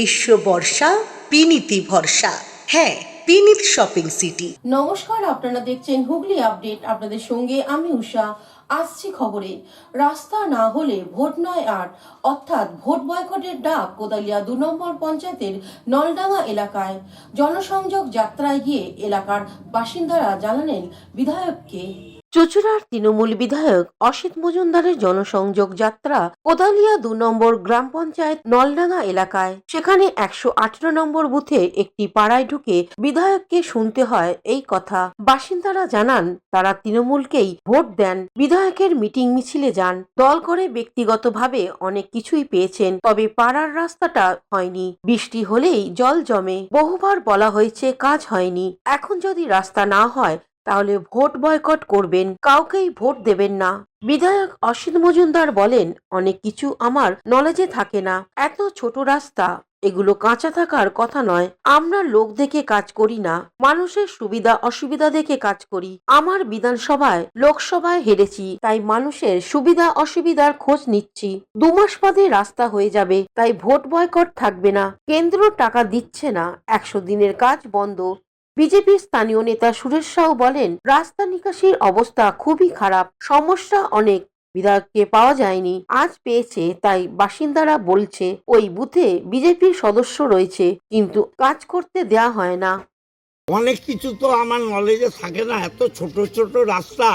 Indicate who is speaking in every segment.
Speaker 1: গ্রীষ্ম বর্ষা বিনীতি ভরসা। হ্যাঁ, বিনীত শপিং সিটি।
Speaker 2: নমস্কার, আপনারা দেখছেন হুগলি আপডেট। আপনাদের সঙ্গে আমি উষা। আসছি খবরে। রাস্তা না হলে ভোট নয় আর, অর্থাৎ ভোট বয়কটের ডাক কোদালিয়া 2 নম্বর পঞ্চায়েতের নলডাঙ্গা এলাকায়। জনসংযোগ যাত্রায় গিয়ে এলাকার বাসিন্দারা জানালেন বিধায়ককে। চুঁচুড়ার তৃণমূল বিধায়ক অসিত মজুমদারের জনসংযোগ যাত্রা কোদালিয়া 2 নম্বর গ্রাম পঞ্চায়েত নলডাঙ্গা এলাকায়। সেখানে 118 নম্বর বুথে একটি পাড়ায় ঢুকে বিধায়ককে শুনতে হয় এই কথা। বাসিন্দারা জানান তারা তৃণমূলকেই ভোট দেন, বিধায়কের মিটিং মিছিলে যান, দল করে ব্যক্তিগতভাবে অনেক কিছুই পেয়েছেন, তবে পাড়ার রাস্তাটা হয়নি। বৃষ্টি হলেই জল জমে, বহুবার বলা হয়েছে কাজ হয়নি। এখন যদি রাস্তা না হয় তাহলে ভোট বয়কট করবেন, কাউকেই ভোট দেবেন না। বিধায়ক অসিত মজুমদার বলেন, অনেক কিছু আমার নলেজে থাকে না। এত ছোট রাস্তা, এগুলো কাঁচা থাকার কথা নয়। আমরা লোক দেখে কাজ করি না, মানুষের সুবিধা অসুবিধা দেখে কাজ করি। আমার বিধানসভায় লোকসভায় হেরেছি, তাই মানুষের সুবিধা অসুবিধার খোঁজ নিচ্ছি। 2 মাস বাদে রাস্তা হয়ে যাবে, তাই ভোট বয়কট থাকবে না। কেন্দ্র টাকা দিচ্ছে না, 100 দিনের কাজ বন্ধ। বিজেপির স্থানীয় নেতা সুরেশ সাউ বলেন, রাস্তা নিকাশির অবস্থা খুবই খারাপ, সমস্যা অনেক। বিধায়ককে পাওয়া যায়নি, আজ পেয়েছে, তাই বাসিন্দারা বলছে ওই বুথে বিজেপির সদস্য রয়েছে, কিন্তু কাজ করতে দেয়া হয় না।
Speaker 3: অনেক কিছু তো আমার নলেজে থাকে না। এত ছোট ছোট রাস্তা,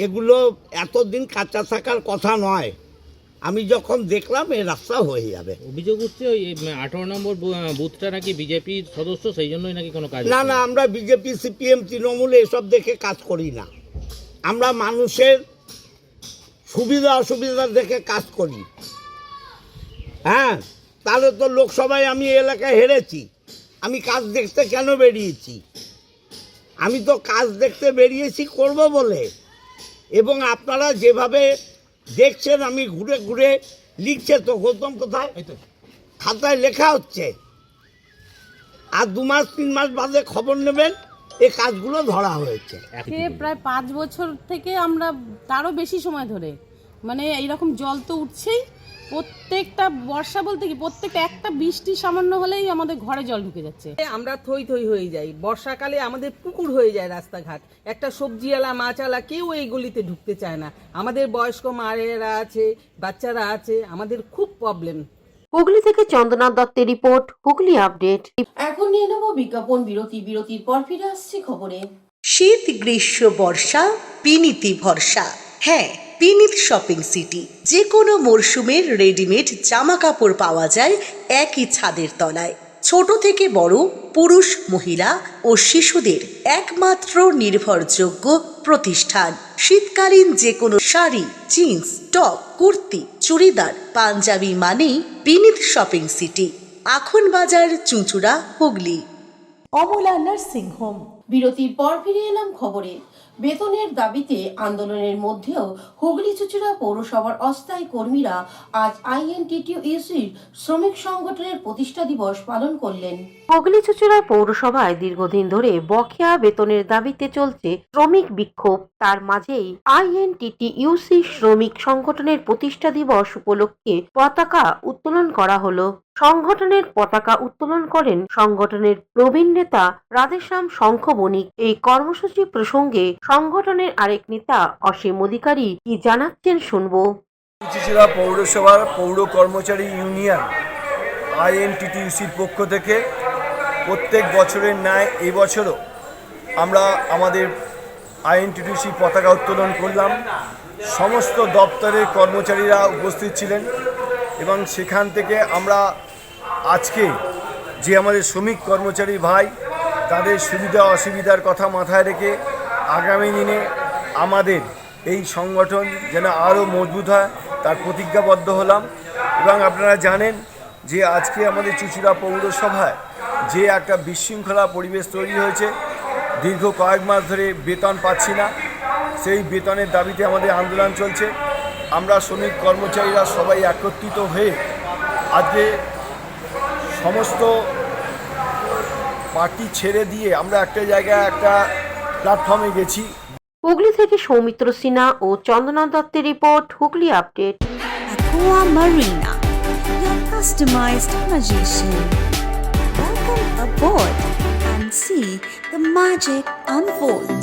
Speaker 3: এগুলো এতদিন কাঁচা থাকার কথা নয়। আমি যখন দেখলাম এই রাস্তা হয়ে যাবে।
Speaker 4: অভিযোগ উঠছে ওই 18 নম্বর বুথটা নাকি বিজেপির সদস্য, সেই জন্যই নাকি কোনো কাজ
Speaker 3: না, আমরা বিজেপি সিপিএম তৃণমূল এসব দেখে কাজ করি না। আমরা মানুষের সুবিধা অসুবিধা দেখে কাজ করি। হ্যাঁ, তাহলে তো লোকসভায় আমি এলাকায় হেরেছি। আমি কাজ দেখতে কেন বেরিয়েছি? আমি তো কাজ দেখতে বেরিয়েছি করব বলে। এবং আপনারা যেভাবে দেখছেন, আমি ঘুরে ঘুরে লিখছে তো, গৌতম কোথায় খাতায় লেখা হচ্ছে, আর 2 মাস 3 মাস বাদে খবর নেবেন এই কাজগুলো ধরা হয়েছে।
Speaker 5: প্রায় 5 বছর থেকে আমরা, তারও বেশি সময় ধরে, মানে এইরকম জল তো উঠছেই। প্রত্যেকটা বর্ষা বলতে কি, প্রত্যেকটা একটা বৃষ্টি সামান্য হলেই আমাদের ঘরে জল ঢুকে যাচ্ছে।
Speaker 6: আমরা থই থই হয়ে যাই। বর্ষাকালে আমাদের পুকুর হয়ে যায় রাস্তাঘাট। একটা সবজিওয়ালা মাছওয়ালা কেউ এই গলিতে ঢুকতে চায় না। আমাদের বয়স্ক মায়েরা আছে, বাচ্চারা আছে, আমাদের খুব প্রবলেম।
Speaker 2: হুগলি থেকে চন্দনা দত্তের রিপোর্ট, হুগলি আপডেট। এখন নিয়ে নেব বিজ্ঞাপন বিরতি। বিরতির পর ফিরে আসছি খবরে।
Speaker 1: শীত গ্রীষ্ম বর্ষা বিনীতি ভরসা। হ্যাঁ, বিনীত শপিং সিটি। যে কোনো মরশুমের রেডিমেড জামা কাপড় পাওয়া যায় একই ছাদের তলায়। ছোট থেকে বড়, পুরুষ মহিলা ও শিশুদের একমাত্র নির্ভরযোগ্য প্রতিষ্ঠান। শীতকালীন যে কোনো শাড়ি, জিন্স, টপ, কুর্তি, চুড়িদার, পাঞ্জাবি মানেই বিনীত শপিং সিটি। আখন বাজার, চুঁচুড়া, হুগলি।
Speaker 2: Amala nursing home. বিরতির পর ফিরে এলাম খবরে। বেতনের দাবিতে আন্দোলনের মধ্যেও হুগলি চুঁচুড়া পৌরসভার অস্থায়ী কর্মীরা আজ আইএনটিটিইউসির শ্রমিক সংগঠনের প্রতিষ্ঠা দিবস পালন করলেন। হুগলি চুঁচুড়া পৌরসভায় দীর্ঘদিন ধরে বকেয়া বেতনের দাবিতে চলছে শ্রমিক বিক্ষোভ। তার মাঝেই আইএনটিটিইউসি শ্রমিক সংগঠনের প্রতিষ্ঠা দিবস উপলক্ষে পতাকা উত্তোলন করা হলো। সংগঠনের পতাকা উত্তোলন করেন সংগঠনের প্রবীণ নেতা রাধেশ্যাম শঙ্খ বণিক। এই কর্মসূচি প্রসঙ্গে সংগঠনের আরেক নেতা অসীম অধিকারী কি জানাচ্ছেন শুনবো।
Speaker 7: চুঁচুড়া পৌরসভার পৌর কর্মচারী ইউনিয়ন আইএনটিটিইউসির পক্ষ থেকে প্রত্যেক বছরের ন্যায় এই বছরও আমরা আমাদের আইএনটিটিইউসি পতাকা উত্তোলন করলাম। সমস্ত দপ্তরের কর্মচারীরা উপস্থিত ছিলেন এবং সেখান থেকে আমরা আজকে যে আমাদের শ্রমিক কর্মচারী ভাই, তাদের সুবিধা অসুবিধার কথা মাথায় রেখে আগামী দিনে আমাদের এই সংগঠন যেন আরও মজবুত হয় তার প্রতিজ্ঞাবদ্ধ হলাম। এবং আপনারা জানেন যে আজকে আমাদের চুঁচুড়া পৌরসভায় যে একটা বিশৃঙ্খলা পরিবেশ তৈরি হয়েছে, দীর্ঘ কয়েক মাস ধরে বেতন পাচ্ছি না, সেই বেতনের দাবিতে আমাদের আন্দোলন চলছে। আমরা শ্রমিক কর্মচারীরা সবাই একত্রিত হয়ে আজকে সমস্ত পার্টি ছেড়ে দিয়ে আমরা একটা জায়গায় একটা প্ল্যাটফর্মে গেছি।
Speaker 2: হুগলি থেকে সৌমিত্র সিনহা ও চন্দনা দত্তের report, Hooghly update.
Speaker 8: Aqua Marina, your customized magician. Welcome aboard and see the magic unfold.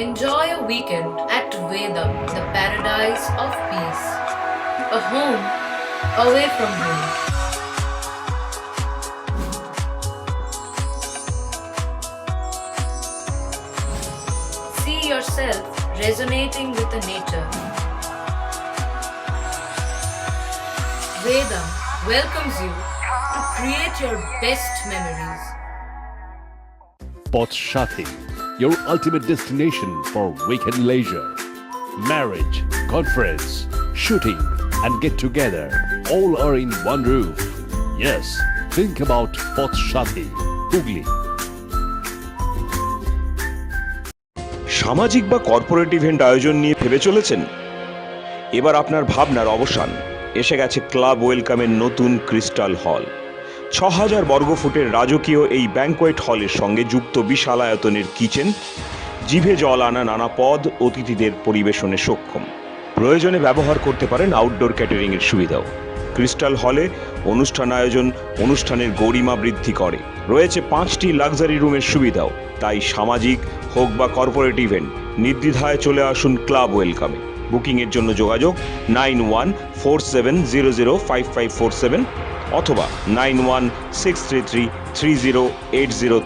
Speaker 9: Enjoy a weekend at Vedam, the paradise of peace. A home away from home. See yourself resonating with the nature. Vedam welcomes you to create your best memories.
Speaker 10: Potshati, your ultimate destination for weekend leisure. Marriage, conference, shooting, and get together all are in one roof. Yes, think about Potshati, Hooghly.
Speaker 11: সামাজিক বা corporate event আয়োজন নিয়ে ভেবে চলেছেন? এবার আপনার ভাবনার অবসান। এসে গেছে ক্লাব ওয়েলকামের নতুন ক্রিস্টাল হল। ৬,০০০ বর্গফুটের রাজকীয় এই ব্যাংকোয়েট হলের সঙ্গে যুক্ত বিশাল আয়তনের কিচেন, জিভে জল আনা নানা পদ অতিথিদের পরিবেশনে সক্ষম। প্রয়োজনে ব্যবহার করতে পারেন আউটডোর ক্যাটারিংয়ের সুবিধাও। ক্রিস্টাল হলে অনুষ্ঠান আয়োজন অনুষ্ঠানের গরিমা বৃদ্ধি করে। রয়েছে ৫টি লাক্সারি রুমের সুবিধাও। তাই সামাজিক হোক বা কর্পোরেট ইভেন্ট নির্দ্বিধায় চলে আসুন ক্লাব ওয়েলকামে। বুকিংয়ের জন্য যোগাযোগ 9147005547 অথবা 9163333080